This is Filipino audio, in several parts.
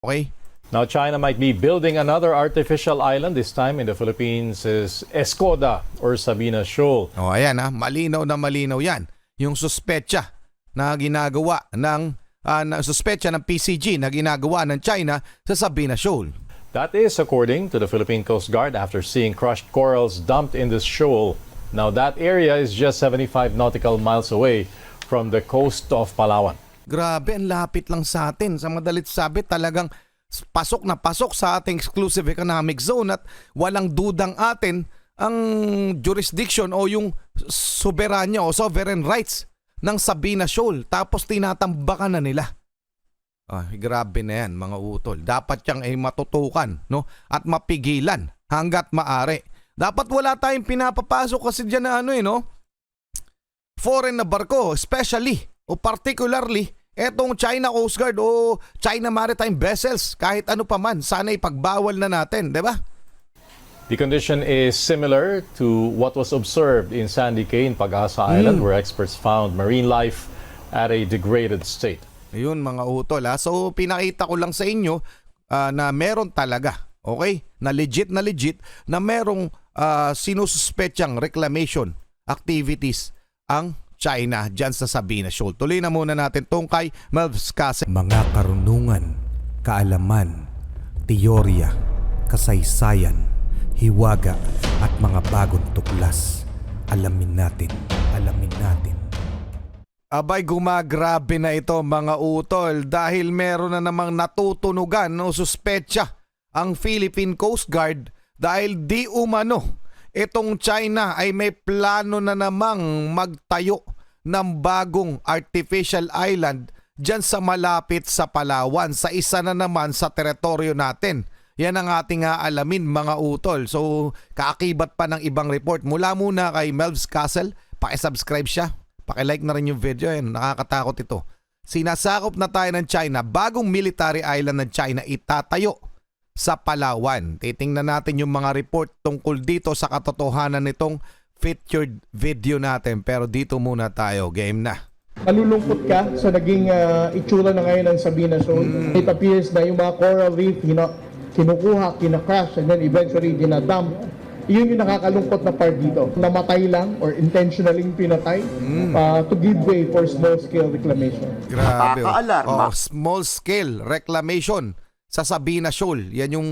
Okay? Now, China might be building another artificial island, this time in the Philippines is Escoda or Sabina Shoal. O ayan ha, malinaw na malinaw yan. Yung suspecha na ginagawa ng suspecha ng PCG na ginagawa ng China sa Sabina Shoal. That is according to the Philippine Coast Guard after seeing crushed corals dumped in this shoal. Now, that area is just 75 nautical miles away from the coast of Palawan. Grabe, ang lapit lang sa atin. Sa madalit sabi, talagang pasok na pasok sa ating exclusive economic zone at walang dudang atin ang jurisdiction o yung soberanya o sovereign rights ng Sabina Shoal. Tapos tinatambakan na nila. Grabe na yan mga utol. Dapat yang ay matutukan, no? At mapigilan hanggat maari. Dapat wala tayong pinapapasok kasi dyan na no? Foreign na barko, especially o particularly etong China Coast Guard o China Maritime Vessels, kahit ano pa man, sana ipagbawal na natin, di ba? The condition is similar to what was observed in Sandy Cay in Pag-asa Island, where experts found marine life at a degraded state. Ayun mga utol ha. So pinakita ko lang sa inyo na meron talaga, okay? Na legit na merong sinususpetsang reclamation activities ang China dyan sa Sabina Shoal. Tuloy na muna natin tong kay Melvs Castle. Mga karunungan, kaalaman, teorya, kasaysayan, hiwaga at mga bagong tuklas. Alamin natin. Abay, gumagrabe na ito mga utol dahil meron na namang natutunugan o suspetsa ang Philippine Coast Guard dahil di umano itong China ay may plano na namang magtayo ng bagong artificial island dyan sa malapit sa Palawan, sa isa na naman sa teritoryo natin. Yan ang ating aalamin mga utol. So kaakibat pa ng ibang report. Mula muna kay Melvs Castle, pakisubscribe siya, pakilike na rin yung video. Yan, nakakatakot ito. Sinasakop na tayo ng China, bagong military island ng China itatayo sa Palawan. Titingnan natin yung mga report tungkol dito sa katotohanan nitong featured video natin. Pero dito muna tayo. Game na. Malulungkot ka sa naging itsura na ngayon ng Sabina Shoal. It appears na yung mga coral reef kinukuha, kinacrash, and then eventually dinadump. Yun yung nakakalungkot na part dito. Namatay lang or intentionally pinatay to give way for small-scale reclamation. Grabe. Small-scale reclamation sa Sabina Shoal. Yan yung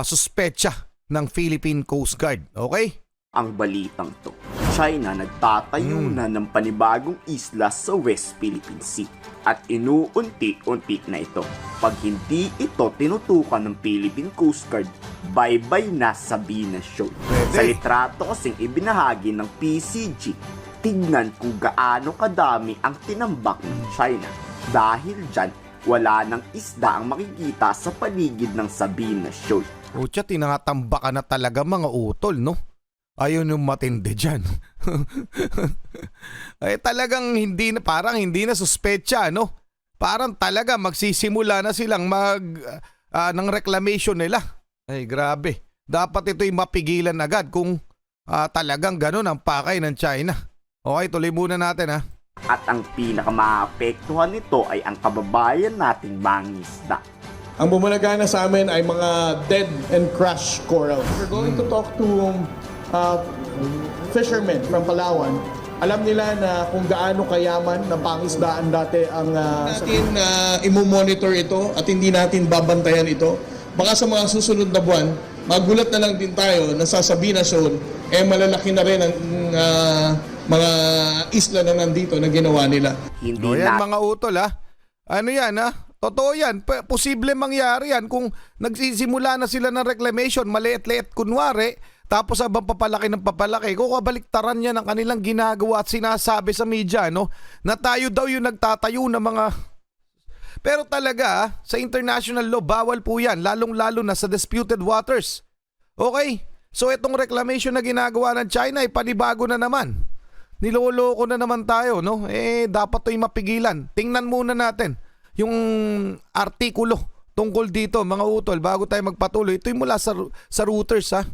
suspecha ng Philippine Coast Guard. Okay? Ang balitang to, China nagtatayo na ng panibagong isla sa West Philippine Sea at inuunti-unti na ito. Pag hindi ito tinutukan ng Philippine Coast Guard, bye-bye na Sabina Shoal. Sa litrato kasing ibinahagi ng PCG, tignan kung gaano kadami ang tinambak ng China. Dahil dyan, wala nang isda ang makikita sa paligid ng Sabina Shoal. Ucha, tinatambakan na talaga mga utol, no? Ayun yung matindi dyan. Ay talagang parang hindi na suspecha, no? Parang talaga magsisimula na silang ng reclamation nila. Ay grabe. Dapat ito'y mapigilan agad kung talagang ganun ang pakay ng China. Okay, tuloy muna natin ha. At ang pinakamaapektuhan nito ay ang kababayan nating mangisda. Ang bumalagana sa amin ay mga dead and crushed coral. We're going to talk to fishermen from Palawan. Alam nila na kung gaano kayaman na pangisdaan dati ang natin imo-monitor ito at hindi natin babantayan ito. Baka sa mga susunod na buwan, magulat na lang din tayo na sa Sabina Shoal, malalaki na rin ang mga isla na nandito na ginawa nila. Hindi yan mga utol ha. Ano yan ha? Totoo yan. Posible mangyari yan kung nagsisimula na sila ng reclamation, maliit-liit kunwari, tapos habang papalaki ng papalaki, kukabaliktaran niya ng kanilang ginagawa at sinasabi sa media, no? Na tayo daw yung nagtatayo ng mga... Pero talaga, sa international law, bawal po yan, lalong-lalo na sa disputed waters. Okay? So itong reclamation na ginagawa ng China ay panibago na naman. Niloloko na naman tayo, no? Dapat ito'y mapigilan. Tingnan muna natin yung artikulo tungkol dito, mga utol, bago tayo magpatuloy. Ito'y mula sa Reuters, ha?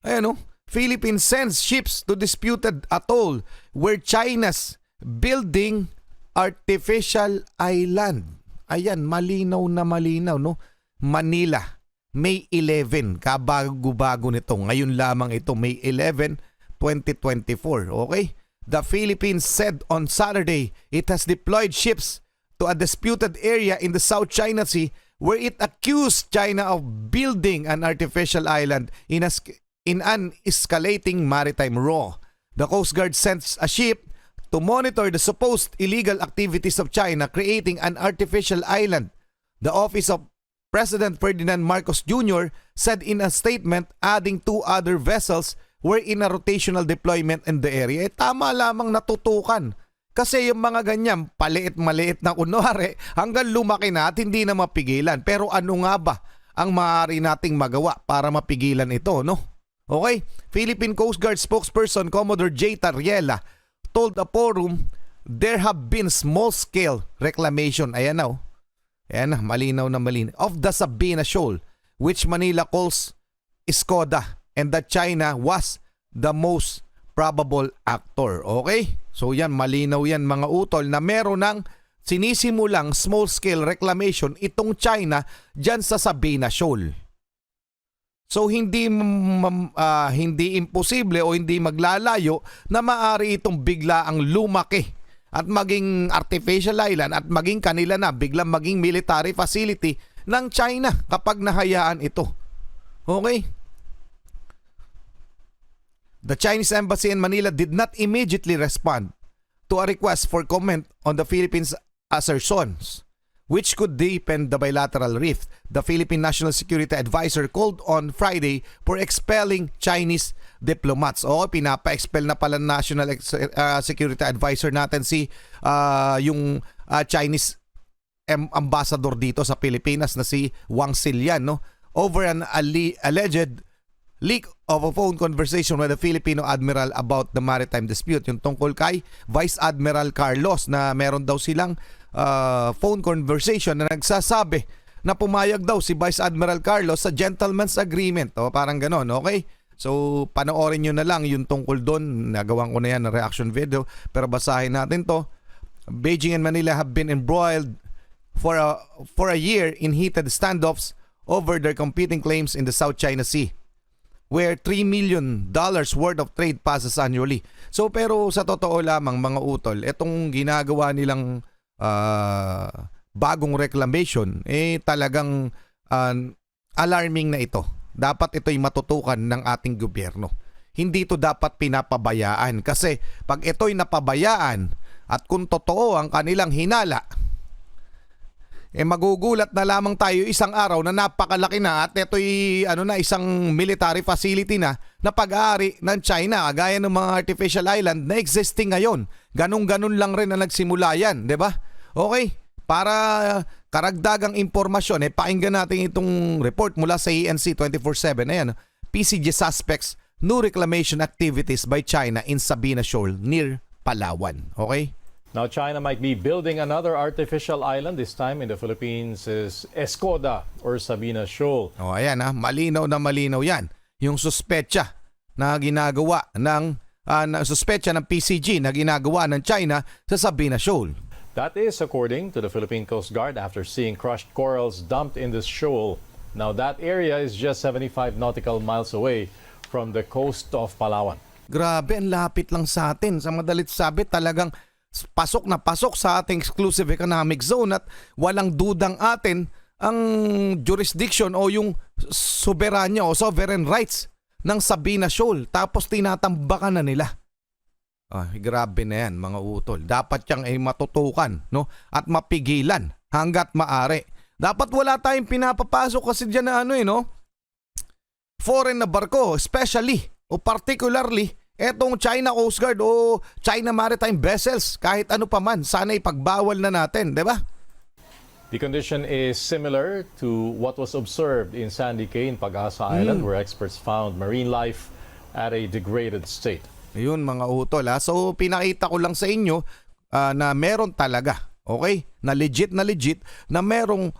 Ayan, no? Philippines sends ships to disputed atoll where China's building artificial island. ayan, malinaw na malinaw, no? Manila, May 11, kabago-bago nito. Ngayon lamang ito, May 11, 2024, okay? The Philippines said on Saturday it has deployed ships to a disputed area in the South China Sea where it accused China of building an artificial island in an escalating maritime row. The Coast Guard sent a ship to monitor the supposed illegal activities of China creating an artificial island. The Office of President Ferdinand Marcos Jr. said in a statement, adding 2 other vessels were in a rotational deployment in the area. Tama lamang natutukan. Kasi yung mga ganyan, paliit-maliit na kunwari, hanggang lumaki na at hindi na mapigilan. Pero ano nga ba ang maaari nating magawa para mapigilan ito, no? Okay? Philippine Coast Guard spokesperson Commodore J. Tariela told a forum there have been small-scale reclamation. Ayan na, ayan na, malinaw na malinaw. Of the Sabina Shoal, which Manila calls Escoda, and that China was the most probable actor. Okay? So yan, malinaw yan mga utol na meron ng sinisimulang small-scale reclamation itong China dyan sa Sabina Shoal. So hindi imposible o hindi maglalayo na maaari itong bigla ang lumaki at maging artificial island at maging kanila na biglang maging military facility ng China kapag nahayaan ito. Okay? The Chinese embassy in Manila did not immediately respond to a request for comment on the Philippines' assertions, which could deepen the bilateral rift. The Philippine National Security Advisor called on Friday for expelling Chinese diplomats. O, pinapa-expel na pala National Security Advisor natin si yung Chinese ambassador dito sa Pilipinas na si Wang Silian, no? Over an alleged leak of a phone conversation with a Filipino admiral about the maritime dispute. Yung tungkol kay Vice Admiral Carlos na meron daw silang phone conversation na nagsasabi na pumayag daw si Vice Admiral Carlos sa gentleman's agreement. O, parang ganon, okay? So, panoorin nyo na lang yung tungkol doon. Nagawan ko na yan na reaction video. Pero basahin natin to. Beijing and Manila have been embroiled for a year in heated standoffs over their competing claims in the South China Sea, where $3 million worth of trade passes annually. So, pero sa totoo lamang mga utol, itong ginagawa nilang bagong reclamation, talagang alarming na ito. Dapat ito'y matutukan ng ating gobyerno. Hindi ito dapat pinapabayaan kasi pag ito'y napabayaan at kung totoo ang kanilang hinala, magugulat na lamang tayo isang araw na napakalaki na at ito'y isang military facility na pag-aari ng China gaya ng mga artificial island na existing ngayon. Ganun-ganun lang rin na nagsimula yan, di ba? Okay, para karagdagang impormasyon, pakinggan natin itong report mula sa ANC 24/7. Ayan, PCG suspects new reclamation activities by China in Sabina Shoal near Palawan. Okay? Now, China might be building another artificial island, this time in the Philippines' Escoda or Sabina Shoal. O, ayan malinaw na malinaw yan. Yung suspecha na ginagawa ng PCG na ginagawa ng China sa Sabina Shoal. That is according to the Philippine Coast Guard after seeing crushed corals dumped in this shoal. Now, that area is just 75 nautical miles away from the coast of Palawan. Grabe, ang lapit lang sa atin. Sa madalit sabi, talagang pasok na pasok sa ating exclusive economic zone at walang dudang atin ang jurisdiction o yung soberanya o sovereign rights ng Sabina Shoal. Tapos tinatambakan na nila. Grabe na yan mga utol. Dapat yang matutukan, no? At mapigilan hanggat maaari. Dapat wala tayong pinapapasok kasi dyan na foreign na barko, especially o particularly etong China Coast Guard o China Maritime Vessels. Kahit ano pa man, sana ipagbawal na natin, di ba? The condition is similar to what was observed in Sandy Cay in Pag-asa Island, where experts found marine life at a degraded state. Yun mga utol. So pinakita ko lang sa inyo na meron talaga, okay? Na legit na merong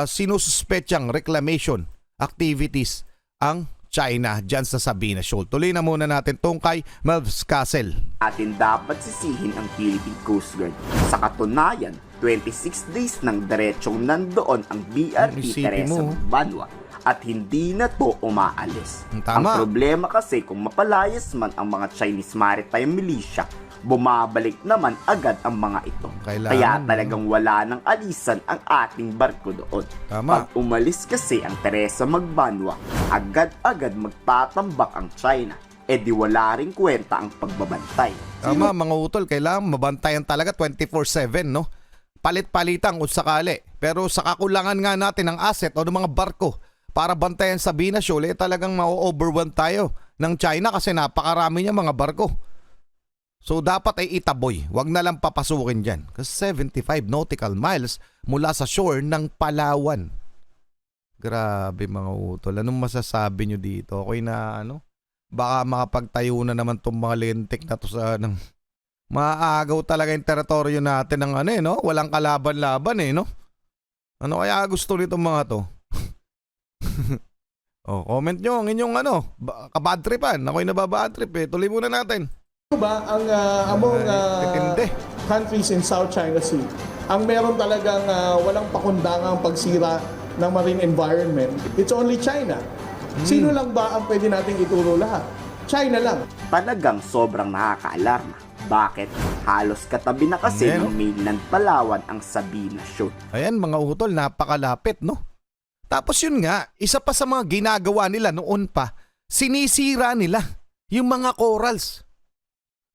sinususpetsang reclamation activities ang China dyan sa Sabina Shoal. Tuloy na muna natin tong kay Melvs Castle. Atin dapat sisihin ang Philippine Coast Guard. Sa katunayan, 26 days nang diretsong nandoon ang BRT Isipin Teresa mo. Magbanwa at hindi na to umaalis. Ang Tama. problema kasi kung mapalayas man ang mga Chinese Maritime Militia, bumabalik naman agad ang mga ito. Kailangan, Kaya no? talagang wala ng alisan ang ating barko doon. Tama. Pag umalis kasi ang Teresa Magbanwa, agad-agad magtatambak ang China. E di wala ring kwenta ang pagbabantay. Tama, mga utol, kailangan mabantayan talaga 24/7, no? Palit-palitang kung sakali. Pero sa kakulangan nga natin ng asset o ng mga barko para bantayan sa Bina Shoal, talagang ma-overwhelm tayo ng China kasi napakarami niya mga barko. So dapat ay itaboy, wag na lang papasukin dyan. Kasi 75 nautical miles mula sa shore ng Palawan. Grabe mga utol, anong masasabi nyo dito? Okay na baka makapagtayo na naman itong mga lintik na to sa maaagaw talaga yung teritoryo natin ng no? Walang kalaban-laban no? Ano kaya gusto nitong mga to? Comment nyo ang inyong kabadtripan. Ako'y nababadtrip Tuloy muna natin. Ano ba ang among Titindi. countries in South China Sea, ang meron talagang walang pakundangang pagsira ng marine environment, it's only China. Sino lang ba ang pwede nating ituro lahat? China lang. Talagang sobrang nakakaalarma. Bakit? Halos katabi na kasi Ayan, ng mainland Palawan ang Sabina Shoal. Ayan mga utol, napakalapit no? Tapos yun nga, isa pa sa mga ginagawa nila noon pa, sinisira nila yung mga corals.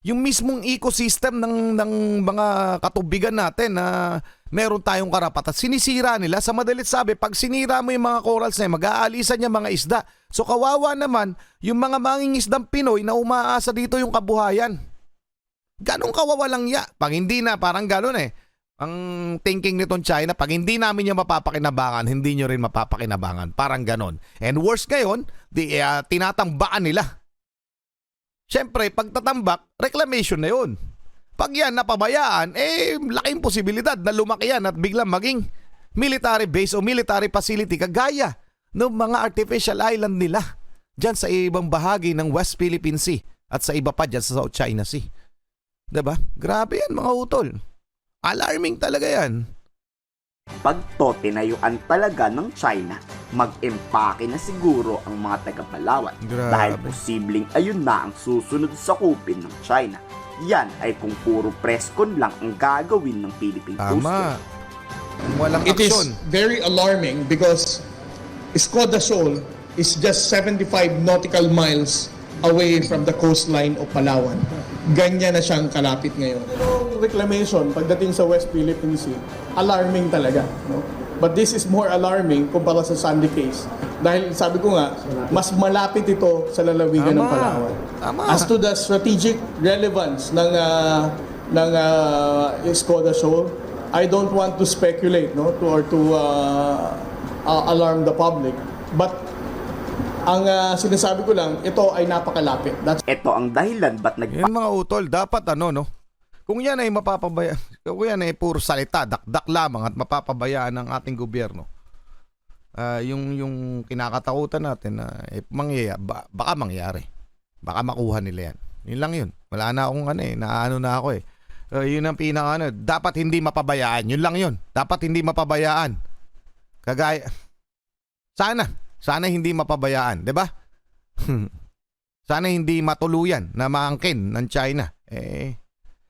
Yung mismong ecosystem ng mga katubigan natin na meron tayong karapatan. Sinisira nila. Sa madalit sabi, pag sinira mo yung mga corals na yun, mag-aalisan yung mga isda. So kawawa naman yung mga mangingisdang Pinoy na umaasa dito yung kabuhayan. Ganong kawawalang ya. Pag hindi na, parang ganon ang thinking nitong China, pag hindi namin yung mapapakinabangan, hindi nyo rin mapapakinabangan. Parang ganon. And worse ngayon, tinatambaan nila. Siyempre, pag tatambak, reclamation na yun. Pag yan napabayaan, laking posibilidad na lumaki yan at biglang maging military base o military facility kagaya ng mga artificial island nila dyan sa ibang bahagi ng West Philippine Sea at sa iba pa dyan sa South China Sea. Diba? Grabe yan mga utol. Alarming talaga yan. Pag to tinayuan talaga ng China, mag-empake na siguro ang mga taga-Palawan. Grabe. Dahil posibleng ayun na ang susunod sa kupin ng China. Yan ay kung puro preskon lang ang gagawin ng Philippine Coast Tama. Guard. Walang It is aksyon. very alarming because Escoda Shoal is just 75 nautical miles away from the coastline of Palawan. Ganyan na siyang kalapit ngayon. Yung reclamation pagdating sa West Philippine Sea, alarming talaga. No? But this is more alarming kumpara sa Sandy case. Dahil sabi ko nga, mas malapit ito sa lalawigan ng Tama. Palawan. Tama. As to the strategic relevance ng Escoda Shoal, I don't want to speculate or to alarm the public. But ang sinasabi ko lang, ito ay napakalapit. That's Ito ang dahilan ba't Yan mga utol, dapat kung yan ay kung yan ay puro salita, dakdak lamang at mapapabayaan ng ating gobyerno. Yung kinakatakutan natin na baka mangyari. Baka makuha nila yan. Yun lang yun. Wala na akong naano na ako yun ang pinaka dapat hindi mapabayaan. Yun lang yun. Dapat hindi mapabayaan. Kagaya Sana hindi mapabayaan, 'di ba? Sana hindi matuluyan na maangkin ng China.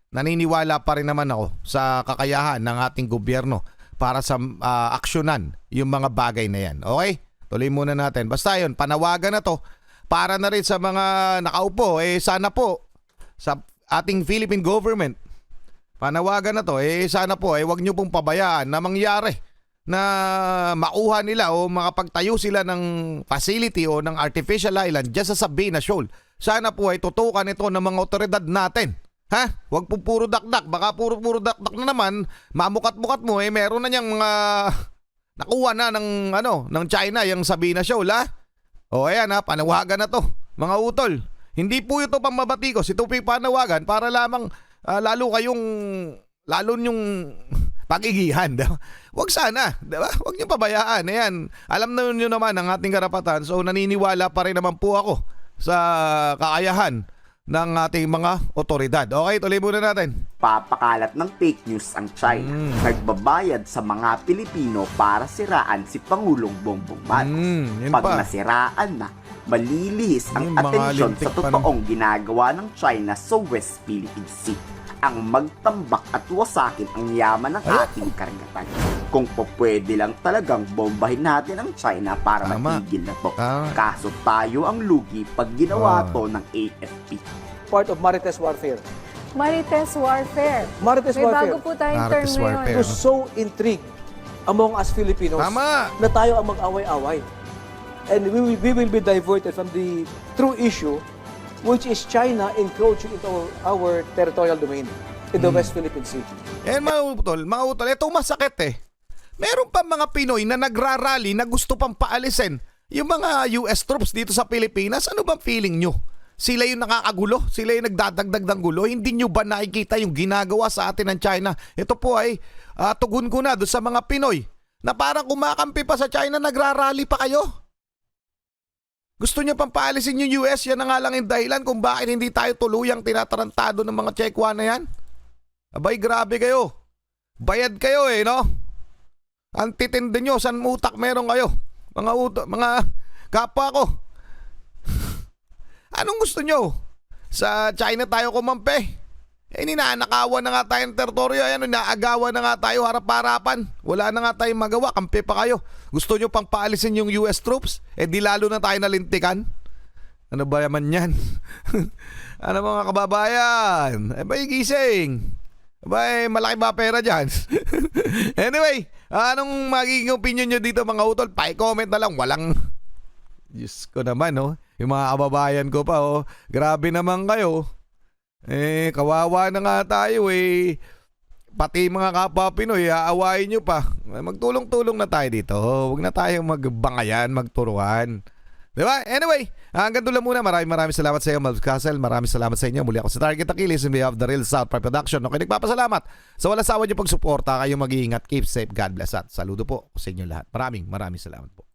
Naniniwala pa rin naman ako sa kakayahan ng ating gobyerno para sa aksyonan yung mga bagay na yan. Okay? Tuloy muna natin. Basta yun, panawagan na to para na rin sa mga nakaupo. Sana po sa ating Philippine government, panawagan na to. Sana po, wag nyo pong pabayaan na mangyari na makuha nila o makapagtayo sila ng facility o ng artificial island dyan sa Sabina Shoal. Sana po ay tutukan ito ng mga otoridad natin. Ha? Huwag po puro dakdak. Baka puro dakdak na naman. Mamukat-mukat mo meron na niyang mga nakuha na ng China yung Sabina Shoal O ayan panawagan na to. Mga utol. Hindi po ito pambabatikos. Ito po panawagan para lamang lalo yung pagigihan. Diba? Huwag sana. Diba? Huwag niyo pabayaan. Ayan. Alam na niyo naman ang ating karapatan. So naniniwala pa rin naman po ako sa kakayahan ng ating mga otoridad. Okay, tuloy muna natin. Papakalat ng fake news ang China. Nagbabayad sa mga Pilipino para siraan si Pangulong Bongbong Marcos. Yun Pag pa. nasiraan na, malilihis ang Yung mga atensyon lintik sa pa totoong ginagawa ng China sa West Philippine Sea. Ang magtambak at wasakin ang yaman ng ating karagatan. Kung po pwede lang talagang bombahin natin ang China para Tama. matigil na to. Tama. Kaso tayo ang lugi pag ginawa to ng AFP. Part of Marites warfare. Marites warfare. Marites May warfare. bago po tayong term Marites ngayon. warfare. To sow intrigue among us Filipinos Tama. na tayo ang mag-away-away. And we will be diverted from the true issue, which is China encroaching into our territorial domain in the West Philippine Sea. Mga utol, ito masakit eh. Meron pa mga Pinoy na nagrarally na gusto pang paalisin yung mga US troops dito sa Pilipinas. Ano bang feeling nyo? Sila yung nakakagulo? Sila yung nagdadagdag ng gulo? Hindi nyo ba nakikita yung ginagawa sa atin ng China? Ito po ay tugon ko na doon sa mga Pinoy na parang kumakampi pa sa China, nagrarally pa kayo. Gusto nyo pang paalisin yung US? Yan na nga lang yung dahilan kung bakit hindi tayo tuluyang tinatarantado ng mga Chekwa na yan. Abay, grabe kayo. Bayad kayo eh, no? Ang titindi nyo, san utak meron kayo? Mga kapwa ko. Anong gusto nyo? Sa China tayo kumampi. Ninanakawan na nga tayong teritoryo. Naagawan na nga tayo harap-harapan. Wala na nga tayong magawa. Kampi pa kayo. Gusto nyo pang paalisin yung US troops? Di lalo na tayo nalintikan. Ano ba yaman yan? Ano mga kababayan? Bay gising. Malaki ba pera dyan? Anyway, anong magiging opinion nyo dito mga utol? Pa-comment na lang. Walang... Diyos ko naman, yung mga kababayan ko pa, grabe naman kayo. Kawawa na nga tayo pati mga kapwa Pinoy, aawain nyo pa. Magtulong-tulong na tayo dito. Huwag na tayo magbangayan, magturuan. Diba? Anyway, hanggang doon lang muna. Maraming salamat sa iyo, Malv Castle. Maraming salamat sa inyo. Muli ako sa Target Achilles in behalf of the Real South Pride Production. Okay, nagpapasalamat sa walang sawa niyo pagsuporta. Kayong mag-iingat. Keep safe. God bless at saludo po sa inyo lahat. Maraming salamat po.